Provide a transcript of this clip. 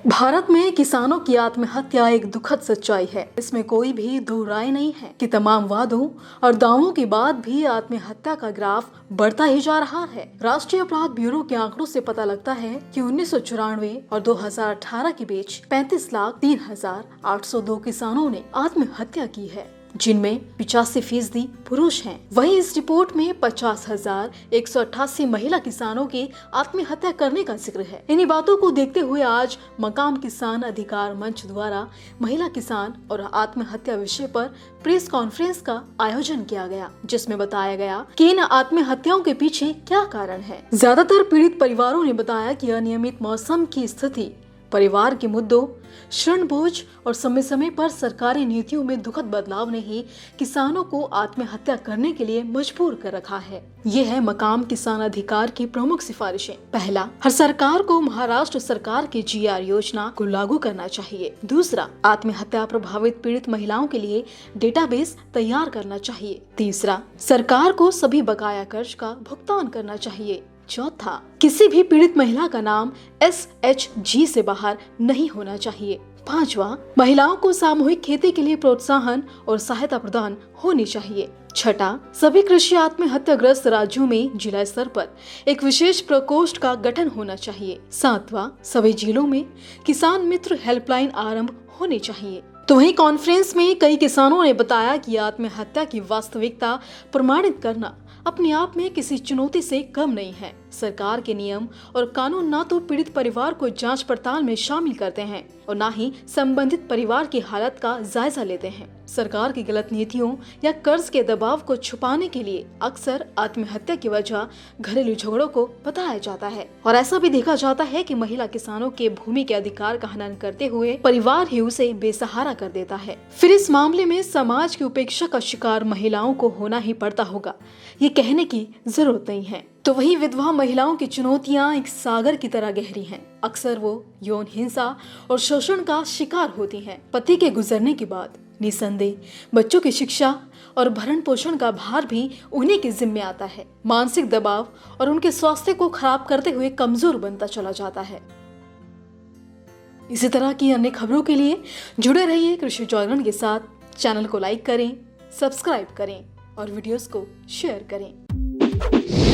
भारत में किसानों की आत्महत्या एक दुखद सच्चाई है। इसमें कोई भी दो राय नहीं है कि तमाम वादों और दावों के बाद भी आत्महत्या का ग्राफ बढ़ता ही जा रहा है। राष्ट्रीय अपराध ब्यूरो के आंकड़ों से पता लगता है कि 1994 और 2018 के बीच 35,03,802 किसानों ने आत्महत्या की है, जिनमें 85% पुरुष हैं। वहीं इस रिपोर्ट में 50,188 महिला किसानों के आत्महत्या करने का जिक्र है। इन्हीं बातों को देखते हुए आज मकाम किसान अधिकार मंच द्वारा महिला किसान और आत्महत्या विषय पर प्रेस कॉन्फ्रेंस का आयोजन किया गया, जिसमें बताया गया कि इन आत्महत्याओं के पीछे क्या कारण है। ज्यादातर पीड़ित परिवारों ने बताया कि अनियमित मौसम की स्थिति, परिवार के मुद्दों, ऋण बोझ और समय समय पर सरकारी नीतियों में दुखद बदलाव ने ही किसानों को आत्महत्या करने के लिए मजबूर कर रखा है। ये है मकाम किसान अधिकार की प्रमुख सिफारिशें। पहला, हर सरकार को महाराष्ट्र सरकार की GR योजना को लागू करना चाहिए। दूसरा, आत्महत्या प्रभावित पीड़ित महिलाओं के लिए डेटाबेस तैयार करना चाहिए। तीसरा, सरकार को सभी बकाया कर्ज का भुगतान करना चाहिए। चौथा, किसी भी पीड़ित महिला का नाम SHG से बाहर नहीं होना चाहिए। पांचवा, महिलाओं को सामूहिक खेती के लिए प्रोत्साहन और सहायता प्रदान होनी चाहिए। छठा, सभी कृषि आत्महत्याग्रस्त राज्यों में जिला स्तर पर एक विशेष प्रकोष्ठ का गठन होना चाहिए। सातवां, सभी जिलों में किसान मित्र हेल्पलाइन आरंभ होनी चाहिए। तो वहीं कॉन्फ्रेंस में कई किसानों ने बताया कि आत्महत्या की वास्तविकता प्रमाणित करना अपने आप में किसी चुनौती से कम नहीं है। सरकार के नियम और कानून न तो पीड़ित परिवार को जांच पड़ताल में शामिल करते हैं और न ही संबंधित परिवार की हालत का जायजा लेते हैं। सरकार की गलत नीतियों या कर्ज के दबाव को छुपाने के लिए अक्सर आत्महत्या की वजह घरेलू झगड़ों को बताया जाता है और ऐसा भी देखा जाता है कि महिला किसानों के भूमि के अधिकार का हनन करते हुए परिवार ही उसे बेसहारा कर देता है। फिर इस मामले में समाज की उपेक्षा का शिकार महिलाओं को होना ही पड़ता होगा, ये कहने की जरूरत नहीं है। तो वही विधवा महिलाओं की चुनौतियां एक सागर की तरह गहरी हैं। अक्सर वो यौन हिंसा और शोषण का शिकार होती हैं। पति के गुजरने के बाद निसंदेह बच्चों की शिक्षा और भरण पोषण का भार भी उन्हीं के जिम्मे आता है। मानसिक दबाव और उनके स्वास्थ्य को खराब करते हुए कमजोर बनता चला जाता है। इसी तरह की अन्य खबरों के लिए जुड़े रहिए कृषि जागरण के साथ। चैनल को लाइक करें, सब्सक्राइब करें और वीडियोस को शेयर करें।